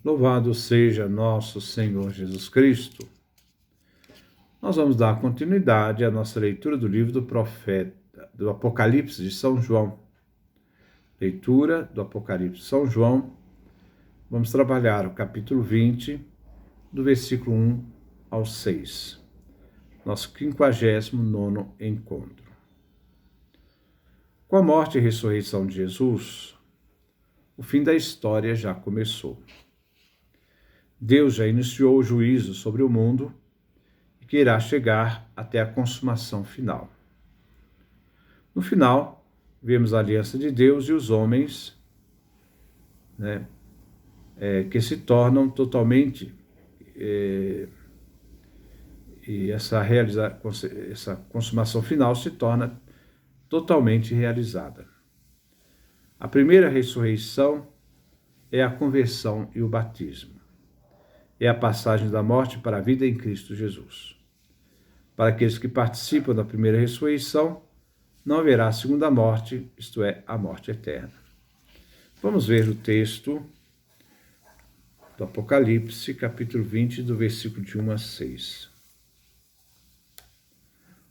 Louvado seja nosso Senhor Jesus Cristo. Nós vamos dar continuidade à nossa leitura do livro do profeta, do Apocalipse de São João. Leitura do Apocalipse de São João. Vamos trabalhar o capítulo 20, do versículo 1 ao 6. Nosso 59º encontro. Com a morte e ressurreição de Jesus, o fim da história já começou. Deus já iniciou o juízo sobre o mundo e que irá chegar até a consumação final. No final, vemos a aliança de Deus e os homens, que se tornam totalmente, e essa consumação final se torna totalmente realizada. A primeira ressurreição é a conversão e o batismo. É a passagem da morte para a vida em Cristo Jesus. Para aqueles que participam da primeira ressurreição, não haverá segunda morte, isto é, a morte eterna. Vamos ver o texto do Apocalipse, capítulo 20, do versículo de 1 a 6.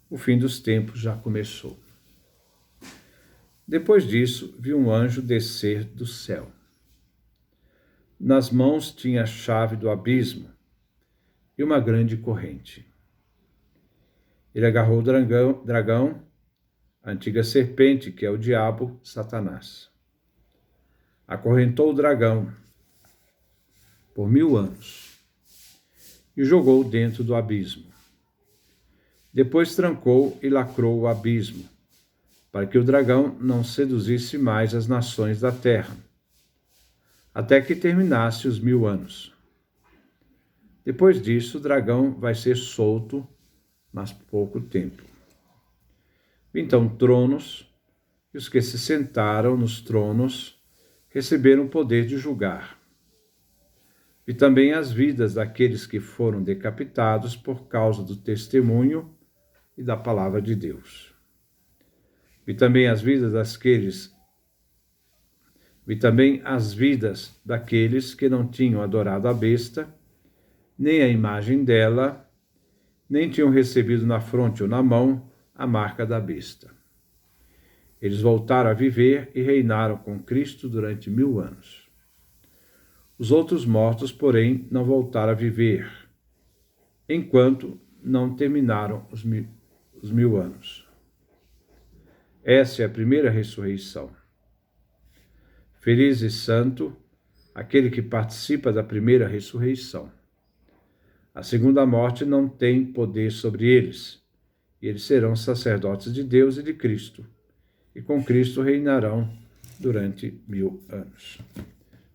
O fim dos tempos já começou. Depois disso, vi um anjo descer do céu. Nas mãos tinha a chave do abismo e uma grande corrente. Ele agarrou o dragão, a antiga serpente, que é o diabo, Satanás. Acorrentou o dragão por 1000 anos e o jogou dentro do abismo. Depois trancou e lacrou o abismo, para que o dragão não seduzisse mais as nações da terra, até que terminasse os 1000 anos. Depois disso, o dragão vai ser solto, mas por pouco tempo. Então, tronos, e os que se sentaram nos tronos receberam o poder de julgar. E também as vidas daqueles que foram decapitados por causa do testemunho e da palavra de Deus. E também as vidas daqueles que não tinham adorado a besta, nem a imagem dela, nem tinham recebido na fronte ou na mão a marca da besta. Eles voltaram a viver e reinaram com Cristo durante 1000 anos. Os outros mortos, porém, não voltaram a viver, enquanto não terminaram os 1000 anos. Essa é a primeira ressurreição. Feliz e santo aquele que participa da primeira ressurreição. A segunda morte não tem poder sobre eles, e eles serão sacerdotes de Deus e de Cristo, e com Cristo reinarão durante 1000 anos.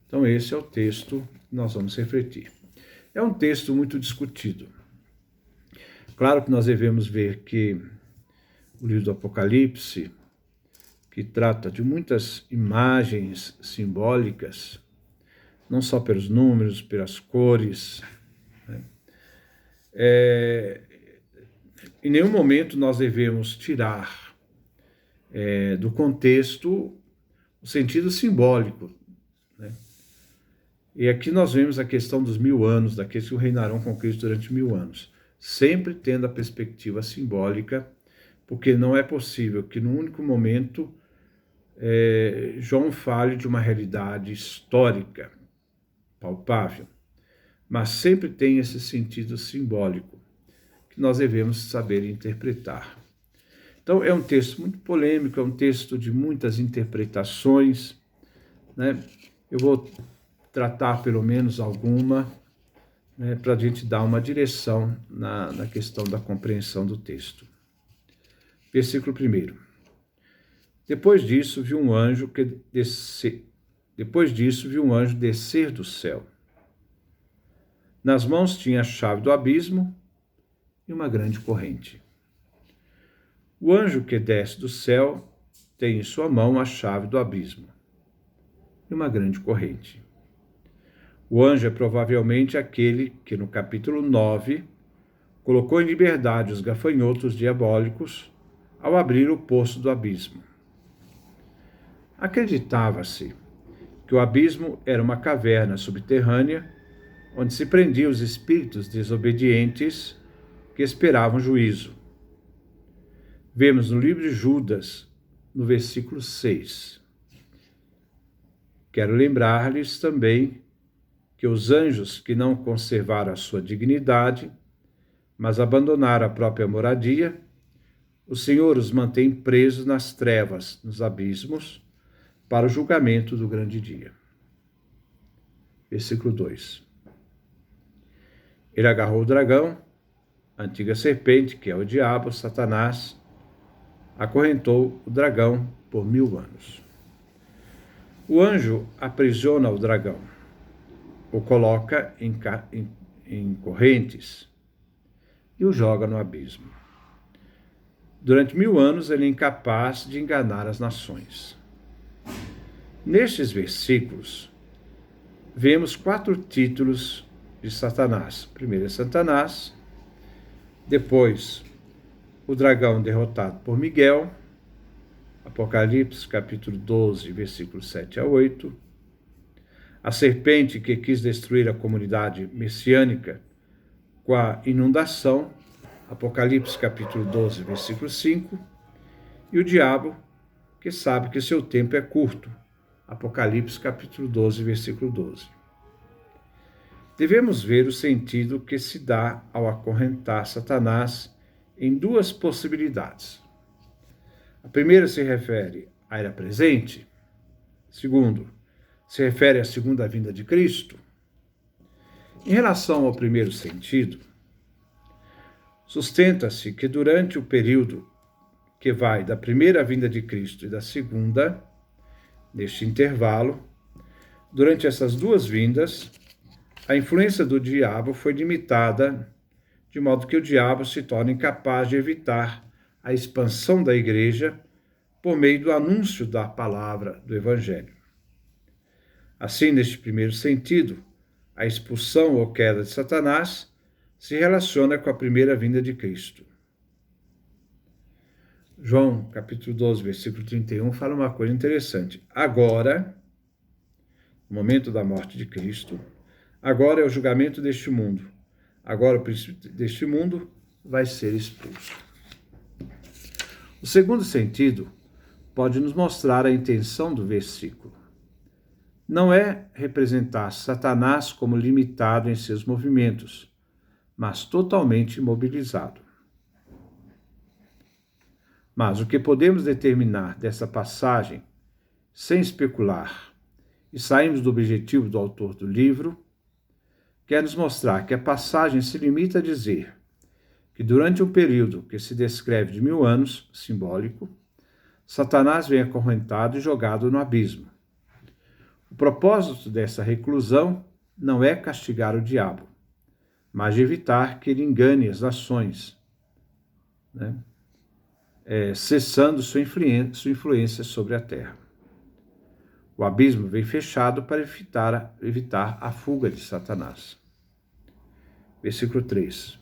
Então esse é o texto que nós vamos refletir. É um texto muito discutido. Claro que nós devemos ver que o livro do Apocalipse, que trata de muitas imagens simbólicas, não só pelos números, pelas cores. Em nenhum momento nós devemos tirar do contexto o sentido simbólico. E aqui nós vemos a questão dos 1000 anos, daqueles que reinarão com Cristo durante 1000 anos, sempre tendo a perspectiva simbólica, porque não é possível que no único momento João fale de uma realidade histórica, palpável, mas sempre tem esse sentido simbólico que nós devemos saber interpretar. Então é um texto muito polêmico, é um texto de muitas interpretações, Eu vou tratar pelo menos alguma, para a gente dar uma direção na questão da compreensão do texto. Versículo 1. Depois disso, vi um anjo descer do céu. Nas mãos tinha a chave do abismo e uma grande corrente. O anjo que desce do céu tem em sua mão a chave do abismo e uma grande corrente. O anjo é provavelmente aquele que, no capítulo 9, colocou em liberdade os gafanhotos diabólicos ao abrir o poço do abismo. Acreditava-se que que o abismo era uma caverna subterrânea onde se prendiam os espíritos desobedientes que esperavam juízo. Vemos no livro de Judas, no versículo 6. Quero lembrar-lhes também que os anjos que não conservaram a sua dignidade, mas abandonaram a própria moradia, o Senhor os mantém presos nas trevas, nos abismos, para o julgamento do grande dia. Versículo 2. Ele agarrou o dragão, a antiga serpente, que é o diabo, Satanás, acorrentou o dragão por 1000 anos. O anjo aprisiona o dragão, o coloca em correntes e o joga no abismo. Durante 1000 anos ele é incapaz de enganar as nações. Nestes versículos, vemos 4 títulos de Satanás. Primeiro é Satanás, depois o dragão derrotado por Miguel, Apocalipse capítulo 12, versículos 7 a 8, a serpente que quis destruir a comunidade messiânica com a inundação, Apocalipse capítulo 12, versículo 5, e o diabo que sabe que seu tempo é curto, Apocalipse capítulo 12, versículo 12. Devemos ver o sentido que se dá ao acorrentar Satanás em 2 possibilidades. A primeira se refere à era presente. Segundo, se refere à segunda vinda de Cristo. Em relação ao primeiro sentido, sustenta-se que durante o período que vai da primeira vinda de Cristo e da segunda, neste intervalo, durante essas 2 vindas, a influência do diabo foi limitada, de modo que o diabo se torna incapaz de evitar a expansão da igreja por meio do anúncio da palavra do Evangelho. Assim, neste primeiro sentido, a expulsão ou queda de Satanás se relaciona com a primeira vinda de Cristo. João, capítulo 12, versículo 31, fala uma coisa interessante. Agora, no momento da morte de Cristo, agora é o julgamento deste mundo. Agora o príncipe deste mundo vai ser expulso. O segundo sentido pode nos mostrar a intenção do versículo. Não é representar Satanás como limitado em seus movimentos, mas totalmente imobilizado. Mas o que podemos determinar dessa passagem, sem especular, e saímos do objetivo do autor do livro, quer nos mostrar que a passagem se limita a dizer que durante um período que se descreve de 1000 anos, simbólico, Satanás vem acorrentado e jogado no abismo. O propósito dessa reclusão não é castigar o diabo, mas de evitar que ele engane as nações, cessando sua influência sobre a terra. O abismo vem fechado para evitar a fuga de Satanás. Versículo 3.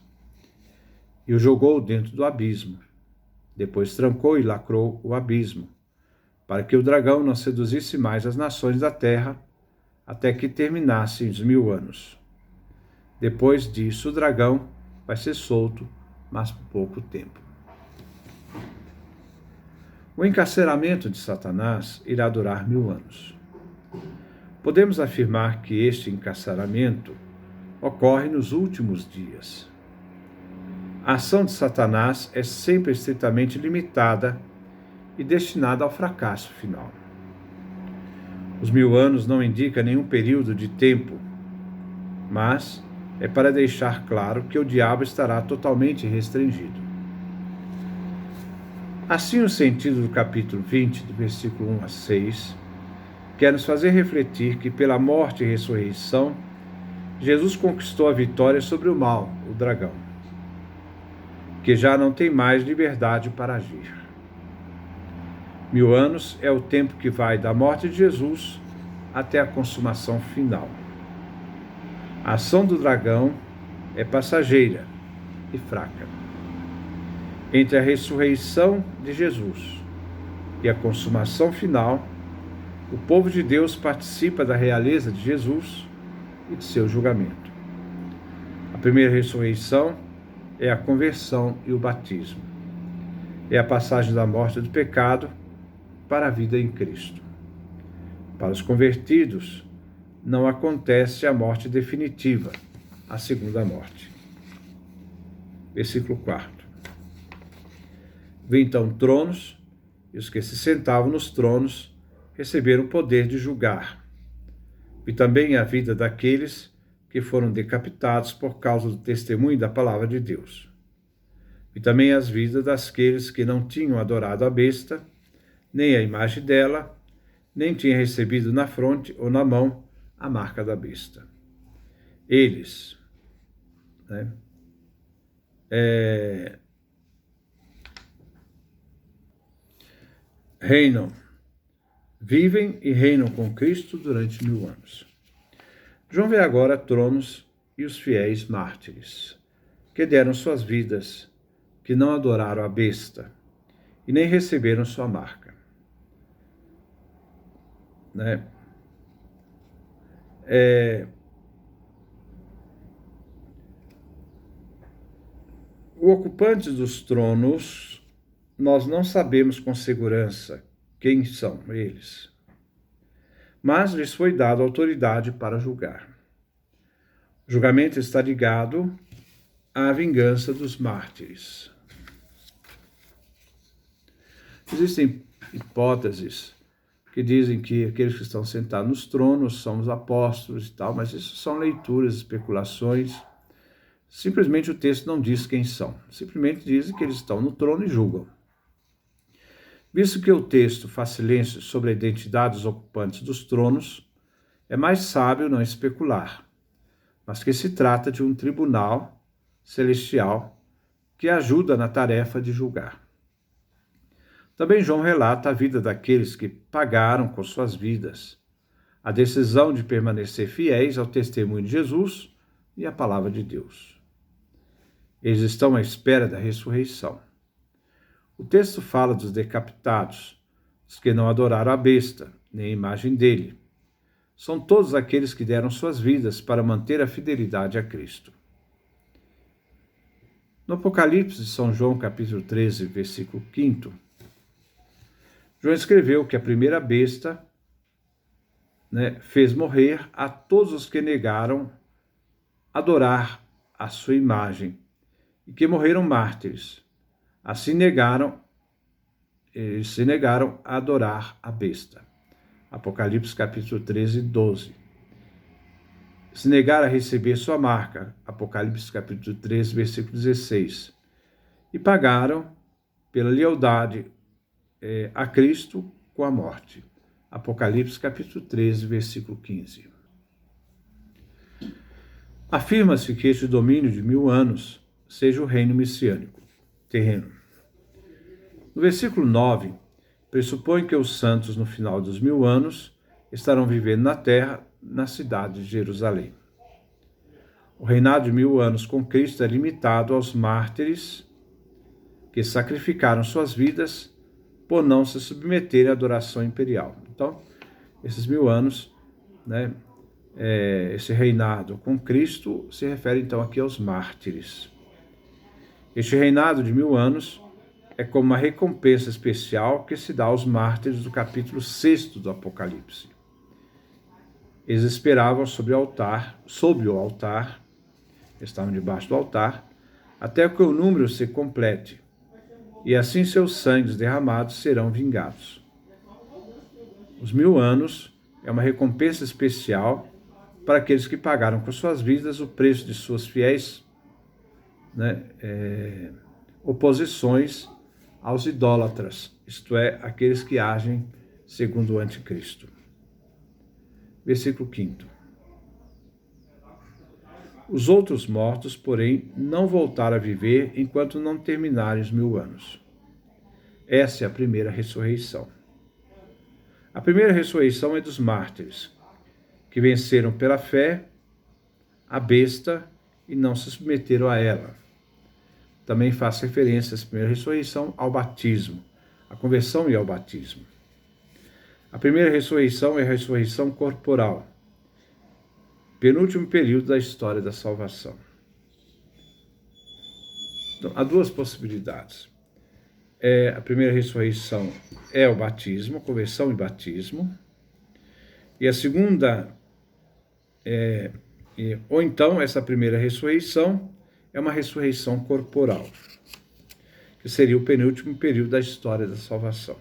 E o jogou dentro do abismo. Depois trancou e lacrou o abismo, para que o dragão não seduzisse mais as nações da terra, até que terminassem os 1000 anos. Depois disso, o dragão vai ser solto, mas por pouco tempo. O encarceramento de Satanás irá durar 1000 anos. Podemos afirmar que este encarceramento ocorre nos últimos dias. A ação de Satanás é sempre estritamente limitada e destinada ao fracasso final. Os 1000 anos não indicam nenhum período de tempo, mas é para deixar claro que o diabo estará totalmente restringido. Assim, o sentido do capítulo 20, do versículo 1 a 6, quer nos fazer refletir que pela morte e ressurreição, Jesus conquistou a vitória sobre o mal, o dragão, que já não tem mais liberdade para agir. 1000 anos é o tempo que vai da morte de Jesus até a consumação final. A ação do dragão é passageira e fraca. Entre a ressurreição de Jesus e a consumação final, O povo de Deus participa da realeza de Jesus e de seu julgamento. A primeira ressurreição é a conversão e o batismo. É a passagem da morte do pecado para a vida em Cristo. Para os convertidos, não acontece a morte definitiva, a segunda morte. Versículo 4. Vi então tronos, e os que se sentavam nos tronos receberam o poder de julgar. Vi também a vida daqueles que foram decapitados por causa do testemunho da palavra de Deus. Vi também as vidas daqueles que não tinham adorado a besta, nem a imagem dela, nem tinham recebido na fronte ou na mão a marca da besta. Eles, vivem e reinam com Cristo durante 1000 anos. João vê agora tronos e os fiéis mártires, que deram suas vidas, que não adoraram a besta e nem receberam sua marca. O ocupante dos tronos, nós não sabemos com segurança quem são eles, mas lhes foi dada autoridade para julgar. O julgamento está ligado à vingança dos mártires. Existem hipóteses que dizem que aqueles que estão sentados nos tronos são os apóstolos e tal, mas isso são leituras, especulações. Simplesmente o texto não diz quem são, simplesmente diz que eles estão no trono e julgam. Visto que o texto faz silêncio sobre a identidade dos ocupantes dos tronos, é mais sábio não especular, mas que se trata de um tribunal celestial que ajuda na tarefa de julgar. Também João relata a vida daqueles que pagaram com suas vidas a decisão de permanecer fiéis ao testemunho de Jesus e à palavra de Deus. Eles estão à espera da ressurreição. O texto fala dos decapitados, dos que não adoraram a besta, nem a imagem dele. São todos aqueles que deram suas vidas para manter a fidelidade a Cristo. No Apocalipse de São João, capítulo 13, versículo 5, João escreveu que a primeira besta fez morrer a todos os que negaram adorar a sua imagem e que morreram mártires. Assim eles se negaram a adorar a besta. Apocalipse capítulo 13, 12. Se negaram a receber sua marca. Apocalipse capítulo 13, versículo 16. E pagaram pela lealdade a Cristo com a morte. Apocalipse capítulo 13, versículo 15. Afirma-se que este domínio de 1000 anos seja o reino messiânico, terreno. No versículo 9, pressupõe que os santos, no final dos 1000 anos, estarão vivendo na terra, na cidade de Jerusalém. O reinado de 1000 anos com Cristo é limitado aos mártires que sacrificaram suas vidas por não se submeterem à adoração imperial. Então, esses 1000 anos, esse reinado com Cristo se refere então aqui aos mártires. Este reinado de 1000 anos é como uma recompensa especial que se dá aos mártires do capítulo 6 do Apocalipse. Eles esperavam sob o altar, estavam debaixo do altar, até que o número se complete, e assim seus sangues derramados serão vingados. Os 1000 anos é uma recompensa especial para aqueles que pagaram com suas vidas o preço de suas fiéis oposições aos idólatras, isto é, aqueles que agem segundo o anticristo. Versículo 5. Os outros mortos, porém, não voltaram a viver enquanto não terminarem os 1000 anos. Essa é a primeira ressurreição. A primeira ressurreição é dos mártires, que venceram pela fé a besta e não se submeteram a ela. Também faz referência, essa primeira ressurreição, ao batismo, à conversão e ao batismo. A primeira ressurreição é a ressurreição corporal, penúltimo período da história da salvação. Então, há duas possibilidades. A primeira ressurreição é o batismo, conversão e batismo. E a segunda, ou então essa primeira ressurreição é uma ressurreição corporal, que seria o penúltimo período da história da salvação.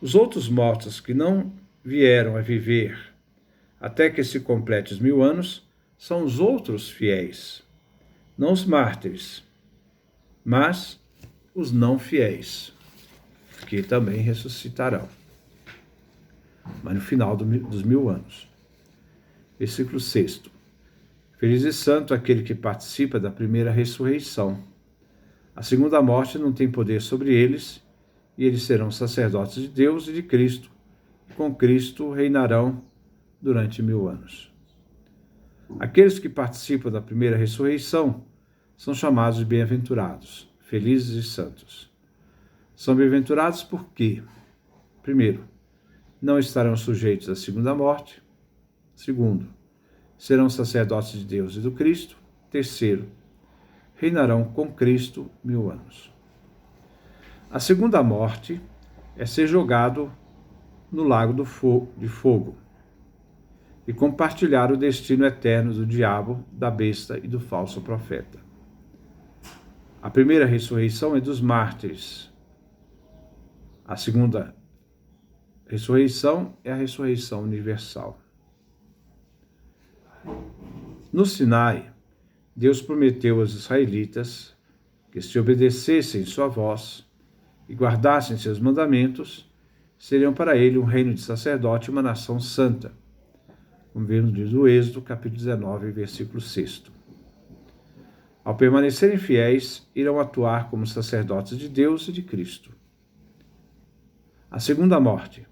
Os outros mortos que não vieram a viver até que se complete os 1000 anos são os outros fiéis, não os mártires, mas os não fiéis, que também ressuscitarão, mas no final dos 1000 anos. Versículo 6. Feliz e santo aquele que participa da primeira ressurreição. A segunda morte não tem poder sobre eles, e eles serão sacerdotes de Deus e de Cristo, e com Cristo reinarão durante 1000 anos. Aqueles que participam da primeira ressurreição são chamados de bem-aventurados, felizes e santos. São bem-aventurados por quê? Primeiro, não estarão sujeitos à segunda morte. Segundo, serão sacerdotes de Deus e do Cristo. Terceiro, reinarão com Cristo 1000 anos. A segunda morte é ser jogado no lago de fogo e compartilhar o destino eterno do diabo, da besta e do falso profeta. A primeira ressurreição é dos mártires. A segunda ressurreição é a ressurreição universal. No Sinai, Deus prometeu aos israelitas que, se obedecessem sua voz e guardassem seus mandamentos, seriam para ele um reino de sacerdote e uma nação santa, como vemos no Êxodo, capítulo 19, versículo 6. Ao permanecerem fiéis, irão atuar como sacerdotes de Deus e de Cristo. A segunda morte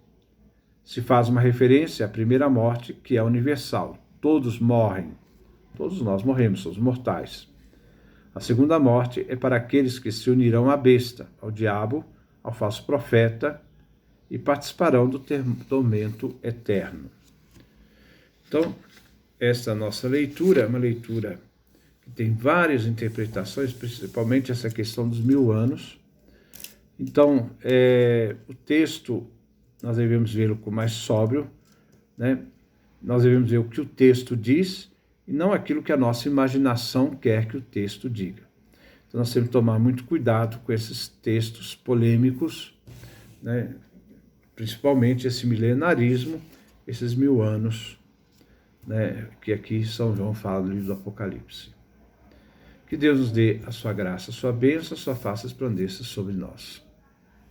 se faz uma referência à primeira morte, que é universal. Todos morrem. Todos nós morremos, somos mortais. A segunda morte é para aqueles que se unirão à besta, ao diabo, ao falso profeta e participarão do tormento eterno. Então, essa nossa leitura é uma leitura que tem várias interpretações, principalmente essa questão dos 1000 anos. Então, o texto, nós devemos vê-lo com mais sóbrio, né? Nós devemos ver o que o texto diz e não aquilo que a nossa imaginação quer que o texto diga. Então, nós temos que tomar muito cuidado com esses textos polêmicos, né? Principalmente esse milenarismo, esses 1000 anos, né? Que aqui São João fala no livro do Apocalipse. Que Deus nos dê a sua graça, a sua bênção, a sua face resplandeça sobre nós.